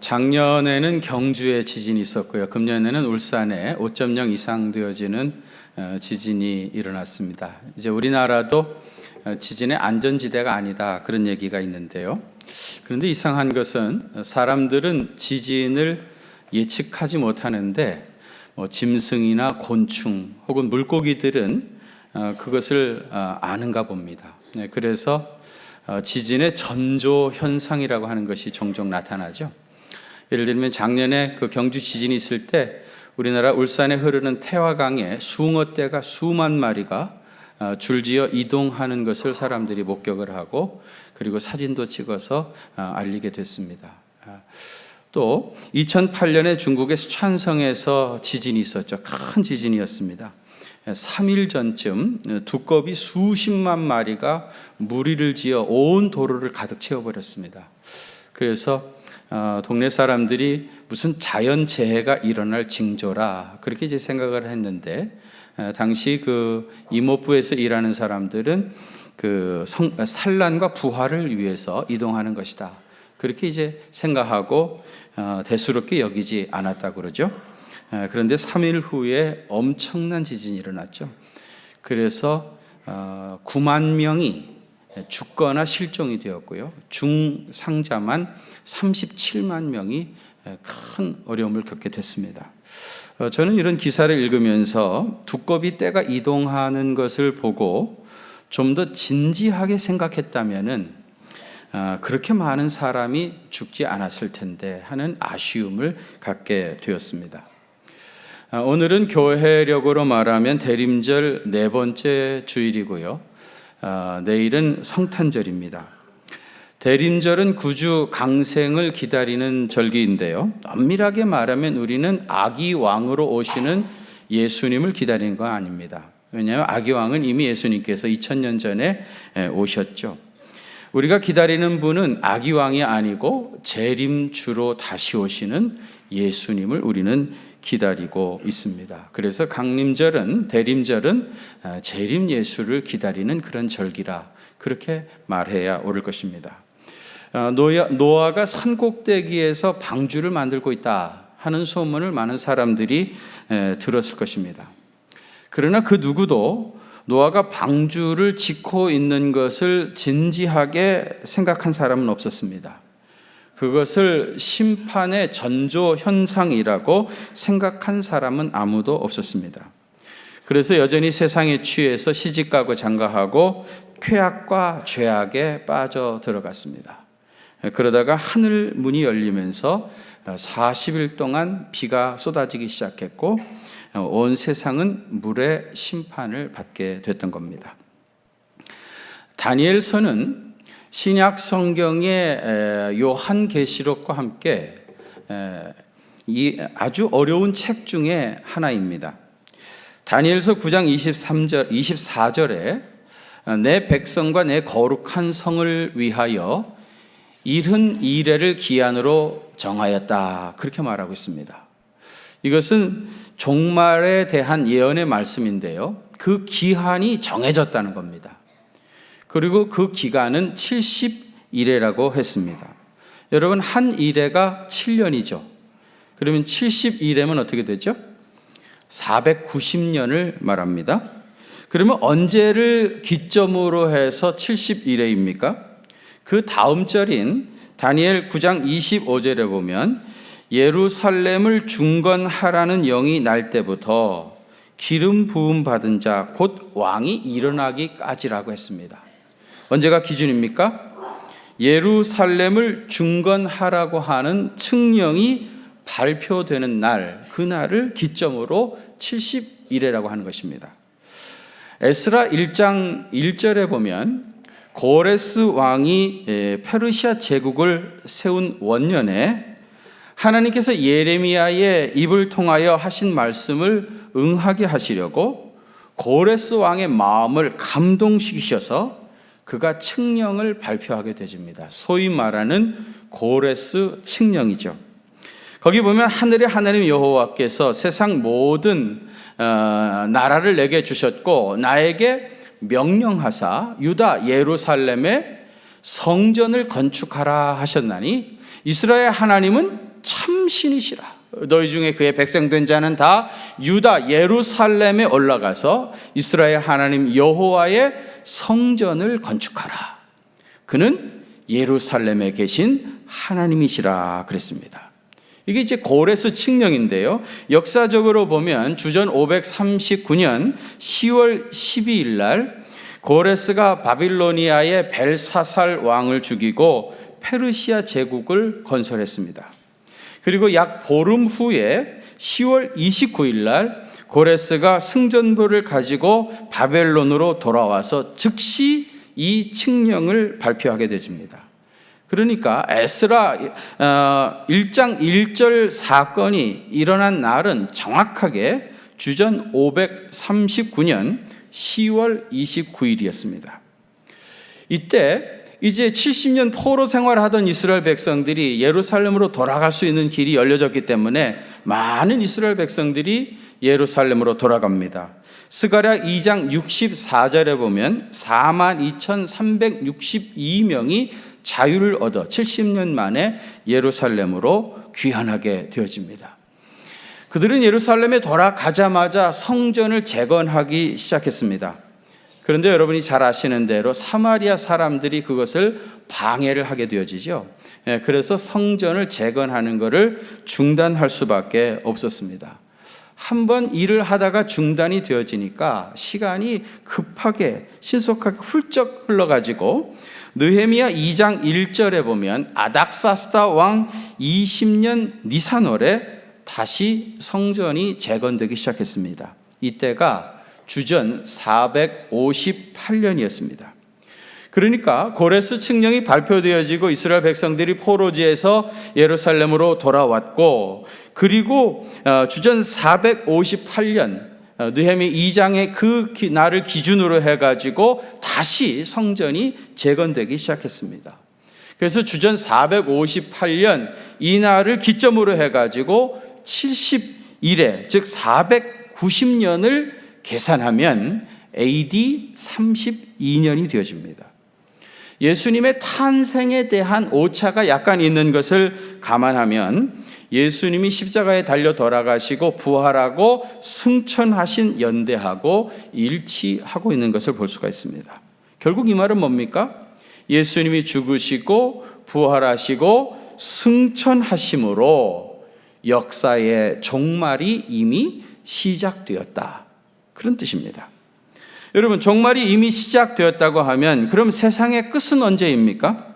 작년에는 경주에 지진이 있었고요. 금년에는 울산에 5.0 이상 되어지는 지진이 일어났습니다. 이제 우리나라도 지진의 안전지대가 아니다, 그런 얘기가 있는데요. 그런데 이상한 것은 사람들은 지진을 예측하지 못하는데 짐승이나 곤충 혹은 물고기들은 그것을 아는가 봅니다. 그래서 지진의 전조 현상이라고 하는 것이 종종 나타나죠. 예를 들면 작년에 그 경주 지진이 있을 때 우리나라 울산에 흐르는 태화강에 숭어떼가 수만 마리가 줄지어 이동하는 것을 사람들이 목격을 하고 그리고 사진도 찍어서 알리게 됐습니다. 또 2008년에 중국의 수촨성에서 지진이 있었죠. 큰 지진이었습니다. 3일 전쯤 두꺼비 수십만 마리가 무리를 지어 온 도로를 가득 채워버렸습니다. 그래서 동네 사람들이 무슨 자연재해가 일어날 징조라 그렇게 이제 생각을 했는데, 당시 그 임업부에서 일하는 사람들은 그 산란과 부화를 위해서 이동하는 것이다, 그렇게 이제 생각하고 대수롭게 여기지 않았다고 그러죠. 그런데 3일 후에 엄청난 지진이 일어났죠. 그래서 9만 명이 죽거나 실종이 되었고요. 중상자만 37만 명이 큰 어려움을 겪게 됐습니다. 저는 이런 기사를 읽으면서 두꺼비 떼가 이동하는 것을 보고 좀 더 진지하게 생각했다면은 그렇게 많은 사람이 죽지 않았을 텐데 하는 아쉬움을 갖게 되었습니다. 오늘은 교회력으로 말하면 대림절 네 번째 주일이고요. 내일은 성탄절입니다. 대림절은 구주 강생을 기다리는 절기인데요. 엄밀하게 말하면 우리는 아기 왕으로 오시는 예수님을 기다리는 건 아닙니다. 왜냐하면 아기 왕은 이미 예수님께서 2000년 전에 오셨죠. 우리가 기다리는 분은 아기 왕이 아니고 재림주로 다시 오시는 예수님을 우리는 기다리고 있습니다. 그래서 강림절은, 대림절은 재림 예수를 기다리는 그런 절기라 그렇게 말해야 옳을 것입니다. 노아가 산 꼭대기에서 방주를 만들고 있다 하는 소문을 많은 사람들이 들었을 것입니다. 그러나 그 누구도 노아가 방주를 짓고 있는 것을 진지하게 생각한 사람은 없었습니다. 그것을 심판의 전조 현상이라고 생각한 사람은 아무도 없었습니다. 그래서 여전히 세상에 취해서 시집가고 장가하고 쾌악과 죄악에 빠져 들어갔습니다. 그러다가 하늘 문이 열리면서 40일 동안 비가 쏟아지기 시작했고 온 세상은 물의 심판을 받게 됐던 겁니다. 다니엘서는 신약 성경의 요한계시록과 함께 이 아주 어려운 책 중에 하나입니다. 다니엘서 9장 24절에 내 백성과 내 거룩한 성을 위하여 72일을 기한으로 정하였다, 그렇게 말하고 있습니다. 이것은 종말에 대한 예언의 말씀인데요, 그 기한이 정해졌다는 겁니다. 그리고 그 기간은 70일이라고 했습니다. 여러분, 한 일회가 7년이죠. 그러면 70일회면 어떻게 되죠? 490년을 말합니다. 그러면 언제를 기점으로 해서 70일회입니까? 그 다음 절인 다니엘 9장 25절에 보면 예루살렘을 중건하라는 영이 날 때부터 기름 부음 받은 자 곧 왕이 일어나기까지라고 했습니다. 언제가 기준입니까? 예루살렘을 중건하라고 하는 칙령이 발표되는 날, 그날을 기점으로 70일이라고 하는 것입니다. 에스라 1장 1절에 보면 고레스 왕이 페르시아 제국을 세운 원년에 하나님께서 예레미야의 입을 통하여 하신 말씀을 응하게 하시려고 고레스 왕의 마음을 감동시키셔서 그가 칙령을 발표하게 되집니다. 소위 말하는 고레스 칙령이죠. 거기 보면 하늘의 하나님 여호와께서 세상 모든 나라를 내게 주셨고 나에게 명령하사 유다 예루살렘에 성전을 건축하라 하셨나니 이스라엘 하나님은 참 신이시라. 너희 중에 그의 백성된 자는 다 유다 예루살렘에 올라가서 이스라엘 하나님 여호와의 성전을 건축하라. 그는 예루살렘에 계신 하나님이시라 그랬습니다. 이게 이제 고레스 칙령인데요. 역사적으로 보면 주전 539년 10월 12일 날 고레스가 바빌로니아의 벨사살 왕을 죽이고 페르시아 제국을 건설했습니다. 그리고 약 보름 후에 10월 29일 날 고레스가 승전보를 가지고 바벨론으로 돌아와서 즉시 이 칙령을 발표하게 되집니다. 그러니까 에스라 1장 1절 사건이 일어난 날은 정확하게 주전 539년 10월 29일이었습니다. 이때 이제 70년 포로 생활하던 이스라엘 백성들이 예루살렘으로 돌아갈 수 있는 길이 열려졌기 때문에 많은 이스라엘 백성들이 예루살렘으로 돌아갑니다. 스가랴 2장 64절에 보면 42,362명이 자유를 얻어 70년 만에 예루살렘으로 귀환하게 되어집니다. 그들은 예루살렘에 돌아가자마자 성전을 재건하기 시작했습니다. 그런데 여러분이 잘 아시는 대로 사마리아 사람들이 그것을 방해를 하게 되어지죠. 그래서 성전을 재건하는 것을 중단할 수밖에 없었습니다. 한번 일을 하다가 중단이 되어지니까 시간이 급하게 신속하게 훌쩍 흘러가지고 느헤미야 2장 1절에 보면 아닥사스다 왕 20년 니산월에 다시 성전이 재건되기 시작했습니다. 이때가 주전 458년이었습니다. 그러니까 고레스 칙령이 발표되어지고 이스라엘 백성들이 포로지에서 예루살렘으로 돌아왔고, 그리고 주전 458년 느헤미 2장의 그 날을 기준으로 해가지고 다시 성전이 재건되기 시작했습니다. 그래서 주전 458년 이 날을 기점으로 해가지고 71회 즉 490년을 계산하면 AD 32년이 되어집니다. 예수님의 탄생에 대한 오차가 약간 있는 것을 감안하면 예수님이 십자가에 달려 돌아가시고 부활하고 승천하신 연대하고 일치하고 있는 것을 볼 수가 있습니다. 결국 이 말은 뭡니까? 예수님이 죽으시고 부활하시고 승천하심으로 역사의 종말이 이미 시작되었다, 그런 뜻입니다. 여러분, 종말이 이미 시작되었다고 하면 그럼 세상의 끝은 언제입니까?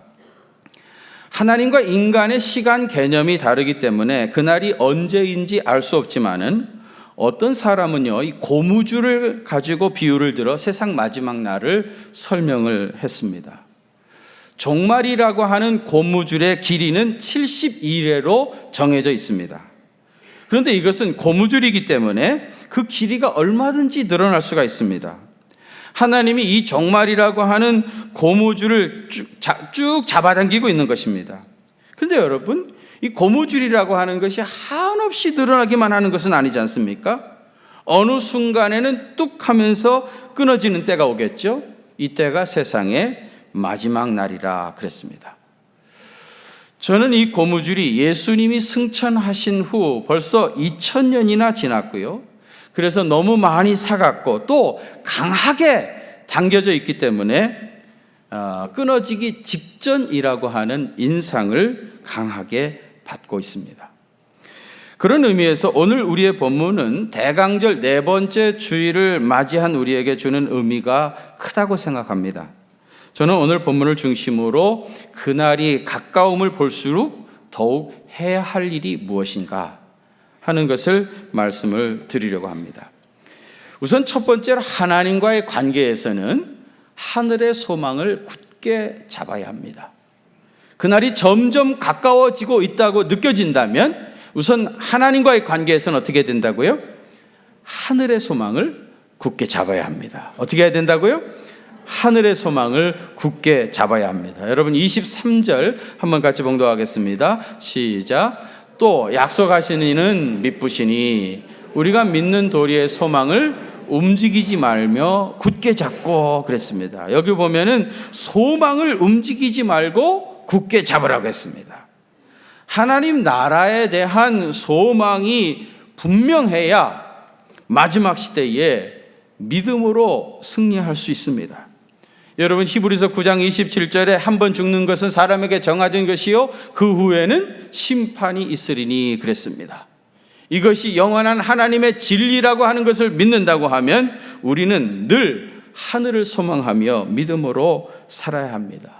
하나님과 인간의 시간 개념이 다르기 때문에 그날이 언제인지 알 수 없지만은 어떤 사람은요, 이 고무줄을 가지고 비유를 들어 세상 마지막 날을 설명을 했습니다. 종말이라고 하는 고무줄의 길이는 72회로 정해져 있습니다. 그런데 이것은 고무줄이기 때문에 그 길이가 얼마든지 늘어날 수가 있습니다. 하나님이 이 종말이라고 하는 고무줄을 쭉 잡아당기고 있는 것입니다. 그런데 여러분, 이 고무줄이라고 하는 것이 한없이 늘어나기만 하는 것은 아니지 않습니까? 어느 순간에는 뚝 하면서 끊어지는 때가 오겠죠. 이때가 세상의 마지막 날이라 그랬습니다. 저는 이 고무줄이 예수님이 승천하신 후 벌써 2000년이나 지났고요. 그래서 너무 많이 사갔고 또 강하게 당겨져 있기 때문에 끊어지기 직전이라고 하는 인상을 강하게 받고 있습니다. 그런 의미에서 오늘 우리의 본문은 대강절 네 번째 주일을 맞이한 우리에게 주는 의미가 크다고 생각합니다. 저는 오늘 본문을 중심으로 그날이 가까움을 볼수록 더욱 해야 할 일이 무엇인가 하는 것을 말씀을 드리려고 합니다. 우선 첫 번째로 하나님과의 관계에서는 하늘의 소망을 굳게 잡아야 합니다. 그날이 점점 가까워지고 있다고 느껴진다면 우선 하나님과의 관계에서는 어떻게 된다고요? 하늘의 소망을 굳게 잡아야 합니다. 어떻게 해야 된다고요? 하늘의 소망을 굳게 잡아야 합니다. 여러분 23절 한번 같이 봉독하겠습니다. 시작. 또 약속하신 이는 미쁘시니 우리가 믿는 도리의 소망을 움직이지 말며 굳게 잡고 그랬습니다. 여기 보면은 소망을 움직이지 말고 굳게 잡으라고 했습니다. 하나님 나라에 대한 소망이 분명해야 마지막 시대에 믿음으로 승리할 수 있습니다. 여러분, 히브리서 9장 27절에 한 번 죽는 것은 사람에게 정하된 것이요 그 후에는 심판이 있으리니 그랬습니다. 이것이 영원한 하나님의 진리라고 하는 것을 믿는다고 하면 우리는 늘 하늘을 소망하며 믿음으로 살아야 합니다.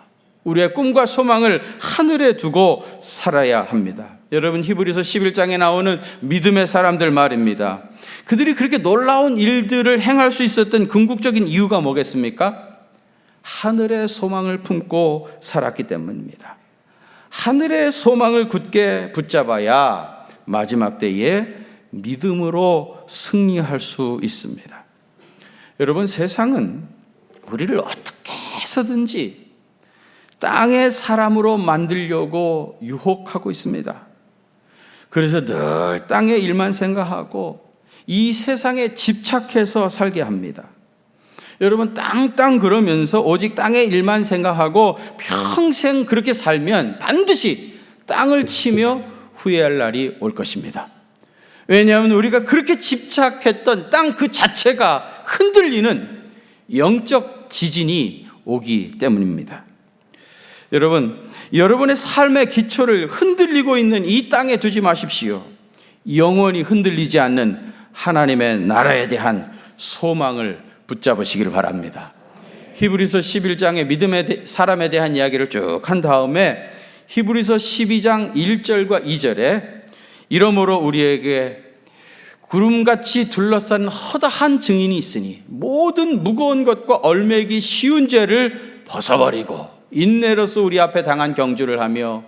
우리의 꿈과 소망을 하늘에 두고 살아야 합니다. 여러분, 히브리서 11장에 나오는 믿음의 사람들 말입니다. 그들이 그렇게 놀라운 일들을 행할 수 있었던 궁극적인 이유가 뭐겠습니까? 하늘의 소망을 품고 살았기 때문입니다. 하늘의 소망을 굳게 붙잡아야 마지막 때에 믿음으로 승리할 수 있습니다. 여러분, 세상은 우리를 어떻게 해서든지 땅의 사람으로 만들려고 유혹하고 있습니다. 그래서 늘 땅의 일만 생각하고 이 세상에 집착해서 살게 합니다. 여러분, 땅땅 그러면서 오직 땅의 일만 생각하고 평생 그렇게 살면 반드시 땅을 치며 후회할 날이 올 것입니다. 왜냐하면 우리가 그렇게 집착했던 땅 그 자체가 흔들리는 영적 지진이 오기 때문입니다. 여러분, 여러분의 삶의 기초를 흔들리고 있는 이 땅에 두지 마십시오. 영원히 흔들리지 않는 하나님의 나라에 대한 소망을 붙잡으시길 바랍니다. 히브리서 11장의 믿음의 사람에 대한 이야기를 쭉 한 다음에 히브리서 12장 1절과 2절에 이러므로 우리에게 구름같이 둘러싼 허다한 증인이 있으니 모든 무거운 것과 얼매기 쉬운 죄를 벗어버리고 인내로서 우리 앞에 당한 경주를 하며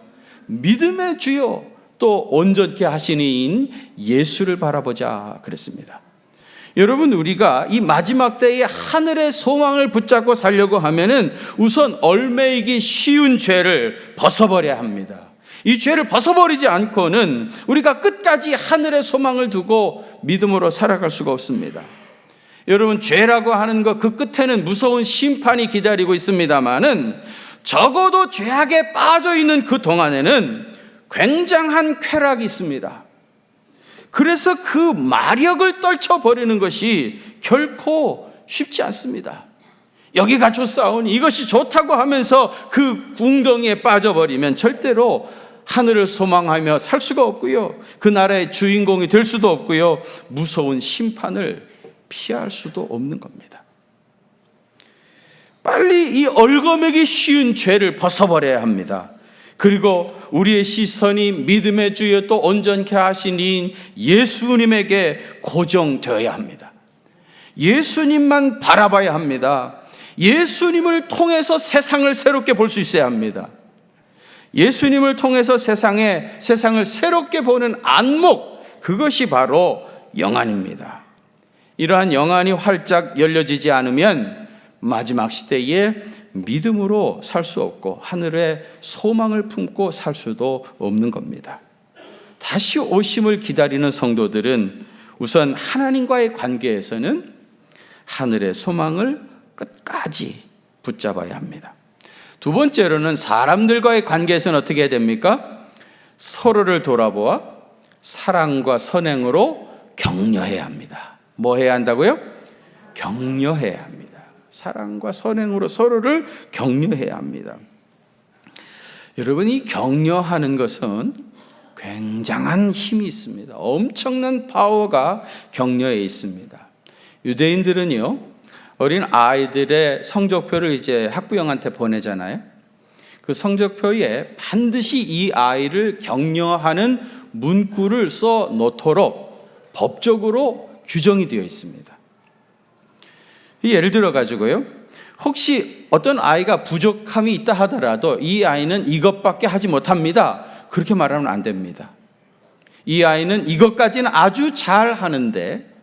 믿음의 주요 또 온전케 하시는 이인 예수를 바라보자 그랬습니다. 여러분, 우리가 이 마지막 때에 하늘의 소망을 붙잡고 살려고 하면은 우선 얼매이기 쉬운 죄를 벗어버려야 합니다. 이 죄를 벗어버리지 않고는 우리가 끝까지 하늘의 소망을 두고 믿음으로 살아갈 수가 없습니다. 여러분, 죄라고 하는 것 그 끝에는 무서운 심판이 기다리고 있습니다만은 적어도 죄악에 빠져 있는 그 동안에는 굉장한 쾌락이 있습니다. 그래서 그 마력을 떨쳐버리는 것이 결코 쉽지 않습니다. 여기가 좋사오니 이것이 좋다고 하면서 그 궁덩이에 빠져버리면 절대로 하늘을 소망하며 살 수가 없고요, 그 나라의 주인공이 될 수도 없고요, 무서운 심판을 피할 수도 없는 겁니다. 빨리 이 얼거매기 쉬운 죄를 벗어버려야 합니다. 그리고 우리의 시선이 믿음의 주여 또 온전케 하신 이인 예수님에게 고정되어야 합니다. 예수님만 바라봐야 합니다. 예수님을 통해서 세상을 새롭게 볼 수 있어야 합니다. 예수님을 통해서 세상을 새롭게 보는 안목, 그것이 바로 영안입니다. 이러한 영안이 활짝 열려지지 않으면 마지막 시대에 믿음으로 살 수 없고 하늘의 소망을 품고 살 수도 없는 겁니다. 다시 오심을 기다리는 성도들은 우선 하나님과의 관계에서는 하늘의 소망을 끝까지 붙잡아야 합니다. 두 번째로는 사람들과의 관계에서는 어떻게 해야 됩니까? 서로를 돌아보아 사랑과 선행으로 격려해야 합니다. 뭐 해야 한다고요? 격려해야 합니다. 사랑과 선행으로 서로를 격려해야 합니다. 여러분, 이 격려하는 것은 굉장한 힘이 있습니다. 엄청난 파워가 격려에 있습니다. 유대인들은요, 어린 아이들의 성적표를 이제 학부형한테 보내잖아요. 그 성적표에 반드시 이 아이를 격려하는 문구를 써 놓도록 법적으로 규정이 되어 있습니다. 예를 들어 가지고요, 혹시 어떤 아이가 부족함이 있다 하더라도 이 아이는 이것밖에 하지 못합니다, 그렇게 말하면 안 됩니다. 이 아이는 이것까지는 아주 잘 하는데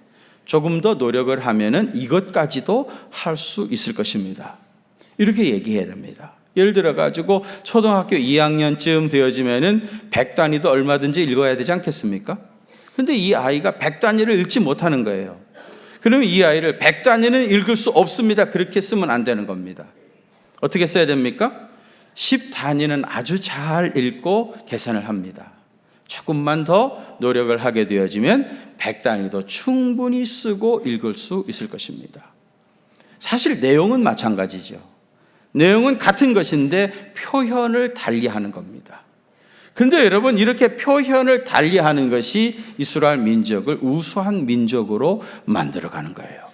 조금 더 노력을 하면은 이것까지도 할 수 있을 것입니다, 이렇게 얘기해야 됩니다. 예를 들어 가지고 초등학교 2학년쯤 되어지면은 100단위도 얼마든지 읽어야 되지 않겠습니까? 근데 이 아이가 100단위를 읽지 못하는 거예요. 그러면 이 아이를 100단위는 읽을 수 없습니다, 그렇게 쓰면 안 되는 겁니다. 어떻게 써야 됩니까? 10 단위는 아주 잘 읽고 계산을 합니다. 조금만 더 노력을 하게 되어지면 100 단위도 충분히 쓰고 읽을 수 있을 것입니다. 사실 내용은 마찬가지죠. 내용은 같은 것인데 표현을 달리하는 겁니다. 그런데 여러분, 이렇게 표현을 달리하는 것이 이스라엘 민족을 우수한 민족으로 만들어가는 거예요.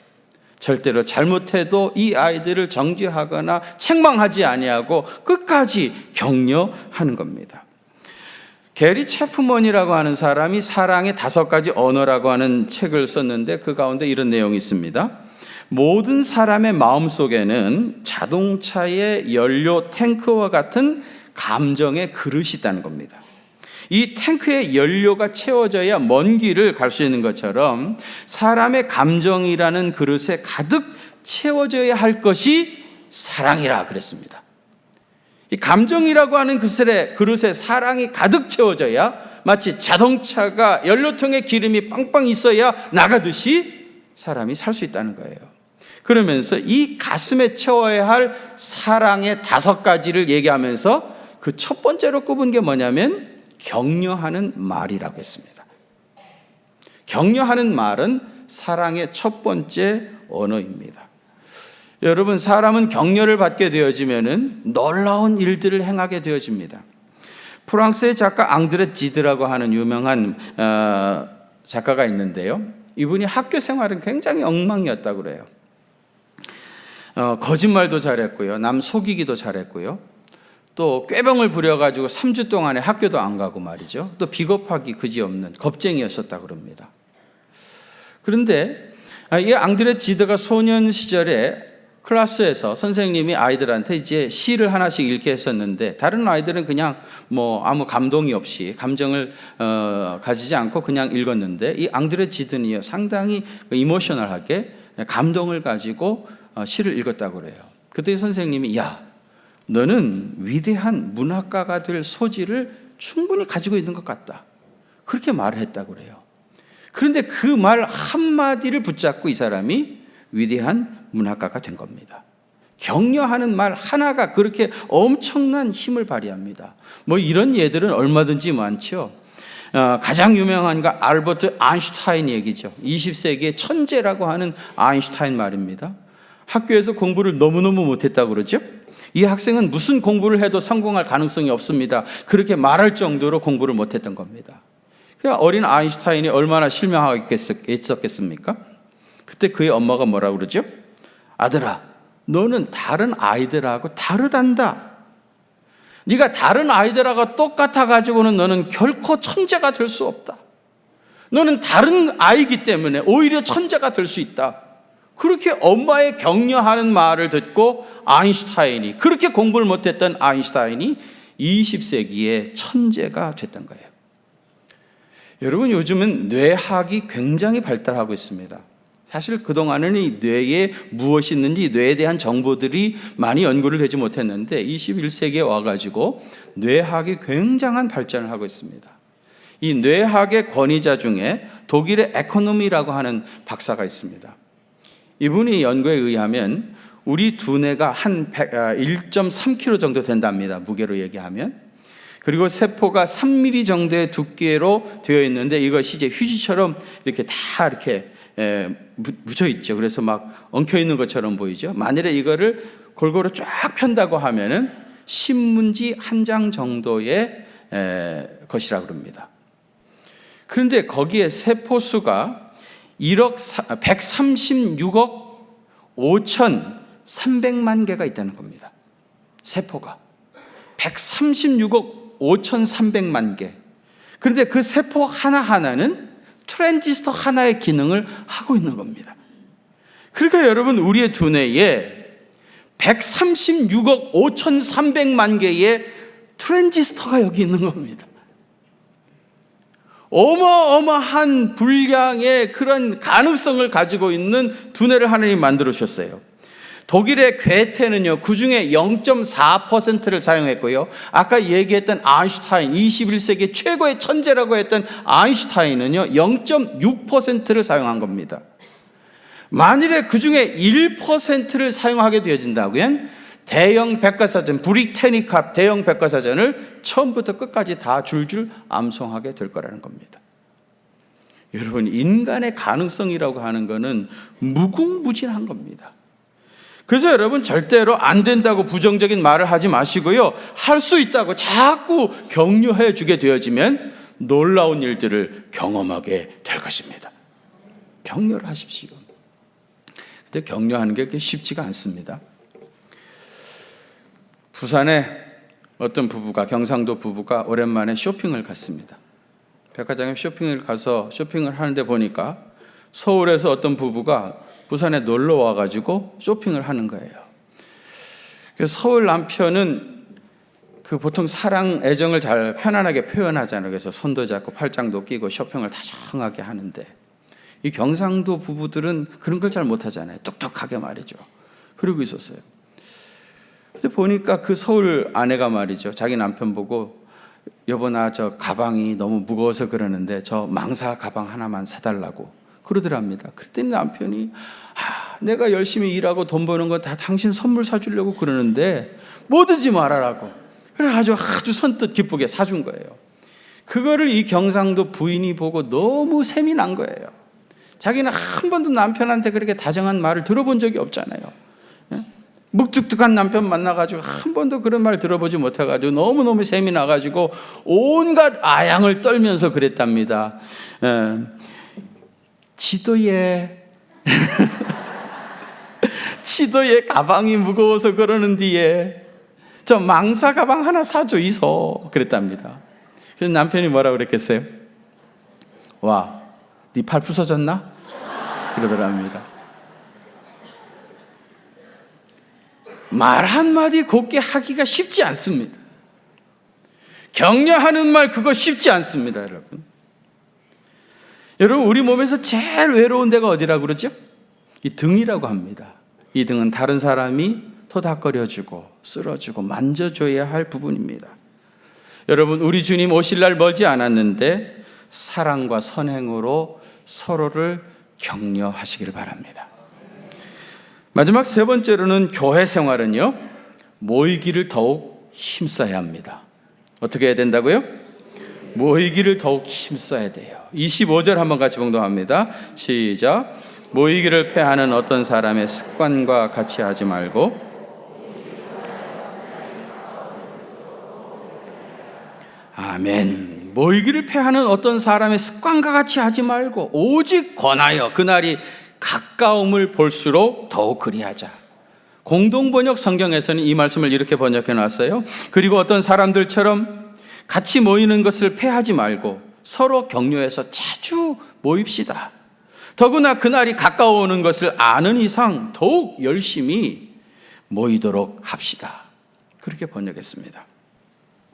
절대로 잘못해도 이 아이들을 정죄하거나 책망하지 아니하고 끝까지 격려하는 겁니다. 게리 체프먼이라고 하는 사람이 사랑의 5가지 언어라고 하는 책을 썼는데 그 가운데 이런 내용이 있습니다. 모든 사람의 마음속에는 자동차의 연료 탱크와 같은 감정의 그릇이 있다는 겁니다. 이 탱크의 연료가 채워져야 먼 길을 갈 수 있는 것처럼 사람의 감정이라는 그릇에 가득 채워져야 할 것이 사랑이라 그랬습니다. 이 감정이라고 하는 그릇에 사랑이 가득 채워져야 마치 자동차가 연료통에 기름이 빵빵 있어야 나가듯이 사람이 살 수 있다는 거예요. 그러면서 이 가슴에 채워야 할 사랑의 5가지를 얘기하면서 그 첫 번째로 꼽은 게 뭐냐면 격려하는 말이라고 했습니다. 격려하는 말은 사랑의 첫 번째 언어입니다. 여러분, 사람은 격려를 받게 되어지면은 놀라운 일들을 행하게 되어집니다. 프랑스의 작가 앙드레 지드라고 하는 유명한 작가가 있는데요. 이분이 학교 생활은 굉장히 엉망이었다고 그래요. 거짓말도 잘했고요. 남 속이기도 잘했고요. 또 꾀병을 부려가지고 3주 동안에 학교도 안 가고 말이죠. 또 비겁하기 그지없는 겁쟁이였었다고 그럽니다. 그런데 이 앙드레 지드가 소년 시절에 클래스에서 선생님이 아이들한테 이제 시를 하나씩 읽게 했었는데 다른 아이들은 그냥 뭐 아무 감동이 없이 감정을 가지지 않고 그냥 읽었는데 이 앙드레 지드는요 상당히 이모셔널하게 감동을 가지고 시를 읽었다고 그래요. 그때 선생님이 야, 너는 위대한 문학가가 될 소질을 충분히 가지고 있는 것 같다, 그렇게 말을 했다고 그래요. 그런데 그 말 한마디를 붙잡고 이 사람이 위대한 문학가가 된 겁니다. 격려하는 말 하나가 그렇게 엄청난 힘을 발휘합니다. 뭐 이런 예들은 얼마든지 많죠. 가장 유명한 거 알버트 아인슈타인 얘기죠. 20세기의 천재라고 하는 아인슈타인 말입니다. 학교에서 공부를 너무너무 못했다고 그러죠. 이 학생은 무슨 공부를 해도 성공할 가능성이 없습니다, 그렇게 말할 정도로 공부를 못했던 겁니다. 그러니까 어린 아인슈타인이 얼마나 실망하게 했었겠습니까? 그때 그의 엄마가 뭐라고 그러죠? 아들아, 너는 다른 아이들하고 다르단다. 네가 다른 아이들하고 똑같아가지고는 너는 결코 천재가 될 수 없다. 너는 다른 아이기 때문에 오히려 천재가 될 수 있다. 그렇게 엄마의 격려하는 말을 듣고 아인슈타인이, 그렇게 공부를 못했던 아인슈타인이 20세기의 천재가 됐던 거예요. 여러분, 요즘은 뇌학이 굉장히 발달하고 있습니다. 사실 그동안은 이 뇌에 무엇이 있는지 뇌에 대한 정보들이 많이 연구를 되지 못했는데 21세기에 와가지고 뇌학이 굉장한 발전을 하고 있습니다. 이 뇌학의 권위자 중에 독일의 에코노미라고 하는 박사가 있습니다. 이분이 연구에 의하면 우리 두뇌가 한 1.3kg 정도 된답니다, 무게로 얘기하면. 그리고 세포가 3mm 정도의 두께로 되어 있는데 이것이 이제 휴지처럼 이렇게 다 이렇게 묻혀 있죠. 그래서 막 엉켜 있는 것처럼 보이죠. 만일에 이거를 골고루 쫙 편다고 하면은 신문지 한 장 정도의 것이라고 합니다. 그런데 거기에 세포 수가 136억 5,300만 개가 있다는 겁니다. 세포가 136억 5,300만 개. 그런데 그 세포 하나하나는 트랜지스터 하나의 기능을 하고 있는 겁니다. 그러니까 여러분, 우리의 두뇌에 136억 5,300만 개의 트랜지스터가 여기 있는 겁니다. 어마어마한 분량의 그런 가능성을 가지고 있는 두뇌를 하나님이 만들어 주셨어요. 독일의 괴테는요, 그 중에 0.4%를 사용했고요. 아까 얘기했던 아인슈타인, 21세기 최고의 천재라고 했던 아인슈타인은요, 0.6%를 사용한 겁니다. 만일에 그 중에 1%를 사용하게 되어진다면 대형 백과사전, 브리테니카 대형 백과사전을 처음부터 끝까지 다 줄줄 암송하게 될 거라는 겁니다. 여러분, 인간의 가능성이라고 하는 것은 무궁무진한 겁니다. 그래서 여러분, 절대로 안 된다고 부정적인 말을 하지 마시고요, 할 수 있다고 자꾸 격려해 주게 되어지면 놀라운 일들을 경험하게 될 것입니다. 격려를 하십시오. 근데 격려하는 게 그렇게 쉽지가 않습니다. 부산에 어떤 부부가, 경상도 부부가 오랜만에 쇼핑을 갔습니다. 백화점에 쇼핑을 가서 쇼핑을 하는데 보니까 서울에서 어떤 부부가 부산에 놀러 와가지고 쇼핑을 하는 거예요. 그래서 서울 남편은 그 보통 사랑, 애정을 잘 편안하게 표현하잖아요. 그래서 손도 잡고 팔짱도 끼고 쇼핑을 다정하게 하는데, 이 경상도 부부들은 그런 걸 잘 못하잖아요. 똑똑하게 말이죠. 그러고 있었어요. 근데 보니까 그 서울 아내가 말이죠, 자기 남편 보고, 여보, 나 저 가방이 너무 무거워서 그러는데 저 망사 가방 하나만 사달라고 그러더랍니다. 그랬더니 남편이, 내가 열심히 일하고 돈 버는 거 다 당신 선물 사주려고 그러는데 뭐든지 말하라고. 그래가지고 아주 선뜻 기쁘게 사준 거예요. 그거를 이 경상도 부인이 보고 너무 셈이 난 거예요. 자기는 한 번도 남편한테 그렇게 다정한 말을 들어본 적이 없잖아요. 묵뚝뚝한 남편 만나가지고 한 번도 그런 말 들어보지 못해가지고 너무너무 셈이 나가지고 온갖 아양을 떨면서 그랬답니다. 지도에 지도에 가방이 무거워서 그러는디에 저 망사 가방 하나 사줘 이소, 그랬답니다. 그래서 남편이 뭐라고 그랬겠어요? 와, 네 팔 부서졌나? 그러더랍니다. 말 한마디 곱게 하기가 쉽지 않습니다. 격려하는 말, 그거 쉽지 않습니다, 여러분. 여러분, 우리 몸에서 제일 외로운 데가 어디라고 그러죠? 이 등이라고 합니다. 이 등은 다른 사람이 토닥거려주고 쓸어주고 만져줘야 할 부분입니다. 여러분, 우리 주님 오실 날 멀지 않았는데 사랑과 선행으로 서로를 격려하시길 바랍니다. 마지막 세 번째로는 교회 생활은요, 모이기를 더욱 힘써야 합니다. 어떻게 해야 된다고요? 모이기를 더욱 힘써야 돼요. 25절 한번 같이 봉독합니다. 시작. 모이기를 패하는 어떤 사람의 습관과 같이 하지 말고, 아멘. 모이기를 패하는 어떤 사람의 습관과 같이 하지 말고 오직 권하여 그날이 가까움을 볼수록 더욱 그리하자. 공동번역 성경에서는 이 말씀을 이렇게 번역해 놨어요. 그리고 어떤 사람들처럼 같이 모이는 것을 패하지 말고 서로 격려해서 자주 모입시다. 더구나 그날이 가까워오는 것을 아는 이상 더욱 열심히 모이도록 합시다. 그렇게 번역했습니다.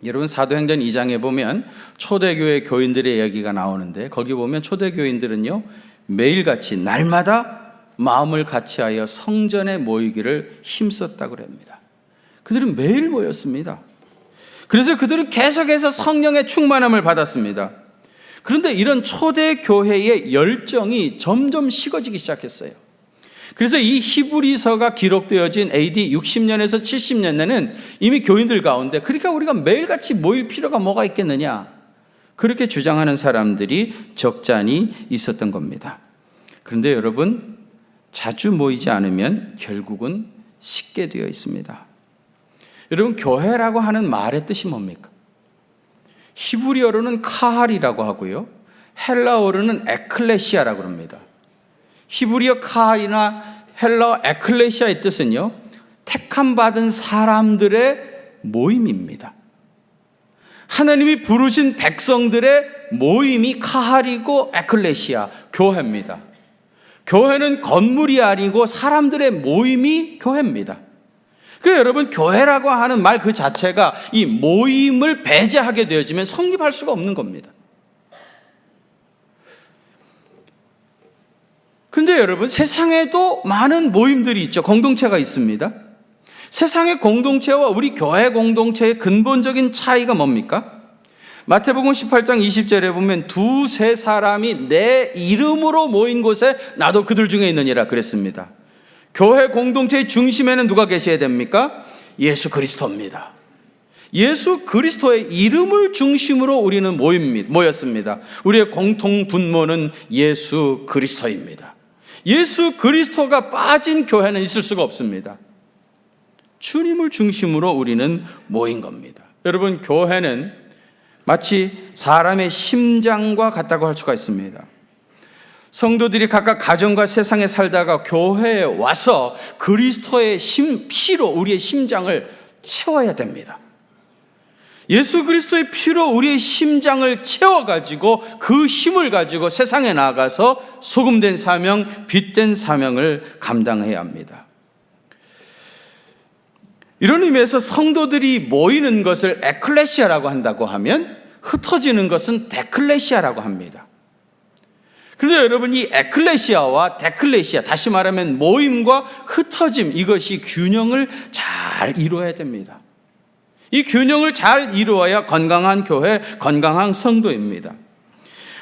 여러분, 사도행전 2장에 보면 초대교회 교인들의 이야기가 나오는데, 거기 보면 초대교인들은요, 매일같이 날마다 마음을 같이하여 성전에 모이기를 힘썼다고 합니다. 그들은 매일 모였습니다. 그래서 그들은 계속해서 성령의 충만함을 받았습니다. 그런데 이런 초대교회의 열정이 점점 식어지기 시작했어요. 그래서 이 히브리서가 기록되어진 AD 60년에서 70년에는 이미 교인들 가운데, 그러니까 우리가 매일같이 모일 필요가 뭐가 있겠느냐, 그렇게 주장하는 사람들이 적잖이 있었던 겁니다. 그런데 여러분, 자주 모이지 않으면 결국은 식게 되어 있습니다. 여러분, 교회라고 하는 말의 뜻이 뭡니까? 히브리어로는 카할이라고 하고요, 헬라어로는 에클레시아라고 합니다. 히브리어 카할이나 헬라어 에클레시아의 뜻은요, 택함 받은 사람들의 모임입니다. 하나님이 부르신 백성들의 모임이 카할이고 에클레시아, 교회입니다. 교회는 건물이 아니고 사람들의 모임이 교회입니다. 그래서 여러분, 교회라고 하는 말 그 자체가 이 모임을 배제하게 되어지면 성립할 수가 없는 겁니다. 근데 여러분, 세상에도 많은 모임들이 있죠. 공동체가 있습니다. 세상의 공동체와 우리 교회 공동체의 근본적인 차이가 뭡니까? 마태복음 18장 20절에 보면 두세 사람이 내 이름으로 모인 곳에 나도 그들 중에 있느니라 그랬습니다. 교회 공동체의 중심에는 누가 계셔야 됩니까? 예수 그리스도입니다. 예수 그리스도의 이름을 중심으로 우리는 모였습니다. 우리의 공통 분모는 예수 그리스도입니다. 예수 그리스도가 빠진 교회는 있을 수가 없습니다. 주님을 중심으로 우리는 모인 겁니다. 여러분, 교회는 마치 사람의 심장과 같다고 할 수가 있습니다. 성도들이 각각 가정과 세상에 살다가 교회에 와서 그리스도의 피로 우리의 심장을 채워야 됩니다. 예수 그리스도의 피로 우리의 심장을 채워가지고 그 힘을 가지고 세상에 나가서 소금된 사명, 빛된 사명을 감당해야 합니다. 이런 의미에서 성도들이 모이는 것을 에클레시아라고 한다고 하면 흩어지는 것은 데클레시아라고 합니다. 그런데 여러분, 이 에클레시아와 데클레시아, 다시 말하면 모임과 흩어짐, 이것이 균형을 잘 이루어야 됩니다. 이 균형을 잘 이루어야 건강한 교회, 건강한 성도입니다.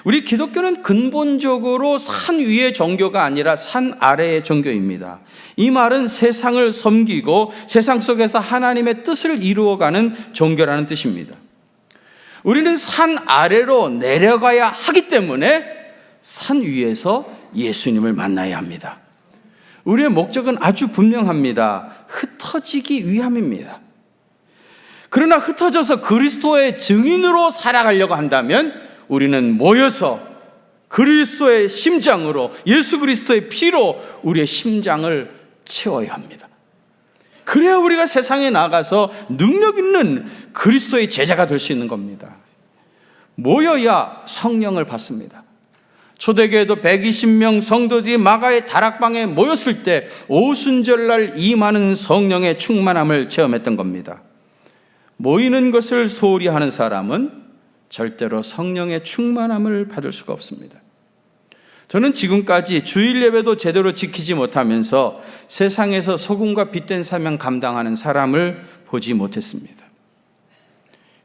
우리 기독교는 근본적으로 산 위의 종교가 아니라 산 아래의 종교입니다. 이 말은 세상을 섬기고 세상 속에서 하나님의 뜻을 이루어가는 종교라는 뜻입니다. 우리는 산 아래로 내려가야 하기 때문에 산 위에서 예수님을 만나야 합니다. 우리의 목적은 아주 분명합니다. 흩어지기 위함입니다. 그러나 흩어져서 그리스도의 증인으로 살아가려고 한다면 우리는 모여서 그리스도의 심장으로, 예수 그리스도의 피로 우리의 심장을 채워야 합니다. 그래야 우리가 세상에 나가서 능력 있는 그리스도의 제자가 될 수 있는 겁니다. 모여야 성령을 받습니다. 초대교회도 120명 성도들이 마가의 다락방에 모였을 때 오순절날 이 많은 성령의 충만함을 체험했던 겁니다. 모이는 것을 소홀히 하는 사람은 절대로 성령의 충만함을 받을 수가 없습니다. 저는 지금까지 주일 예배도 제대로 지키지 못하면서 세상에서 소금과 빛된 사명 감당하는 사람을 보지 못했습니다.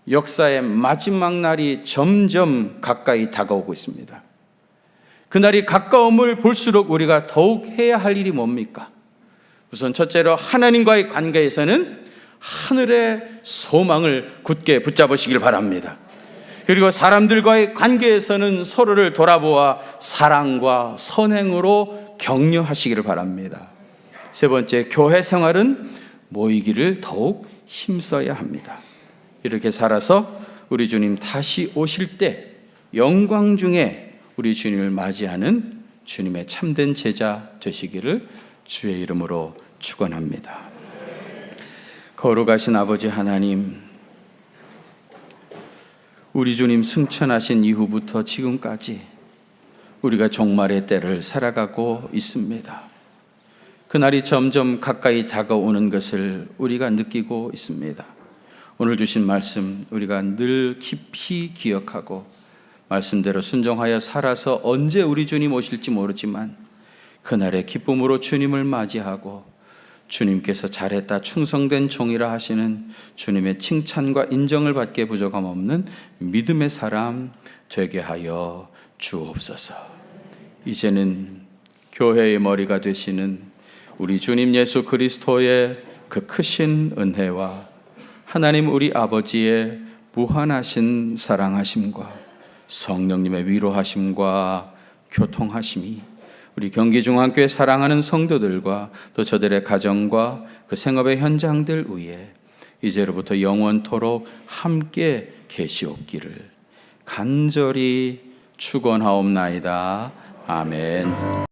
역사의 마지막 날이 점점 가까이 다가오고 있습니다. 그날이 가까움을 볼수록 우리가 더욱 해야 할 일이 뭡니까? 우선 첫째로 하나님과의 관계에서는 하늘의 소망을 굳게 붙잡으시길 바랍니다. 그리고 사람들과의 관계에서는 서로를 돌아보아 사랑과 선행으로 격려하시기를 바랍니다. 세 번째, 교회 생활은 모이기를 더욱 힘써야 합니다. 이렇게 살아서 우리 주님 다시 오실 때 영광 중에 우리 주님을 맞이하는 주님의 참된 제자 되시기를 주의 이름으로 축원합니다. 거룩하신 아버지 하나님, 우리 주님 승천하신 이후부터 지금까지 우리가 종말의 때를 살아가고 있습니다. 그날이 점점 가까이 다가오는 것을 우리가 느끼고 있습니다. 오늘 주신 말씀 우리가 늘 깊이 기억하고 말씀대로 순종하여 살아서 언제 우리 주님 오실지 모르지만 그날의 기쁨으로 주님을 맞이하고 주님께서 잘했다, 충성된 종이라 하시는 주님의 칭찬과 인정을 받게 부족함 없는 믿음의 사람 되게 하여 주옵소서. 이제는 교회의 머리가 되시는 우리 주님 예수 그리스도의 그 크신 은혜와 하나님 우리 아버지의 무한하신 사랑하심과 성령님의 위로하심과 교통하심이 우리 경기중앙교회 사랑하는 성도들과 또 저들의 가정과 그 생업의 현장들 위에 이제로부터 영원토록 함께 계시옵기를 간절히 축원하옵나이다. 아멘.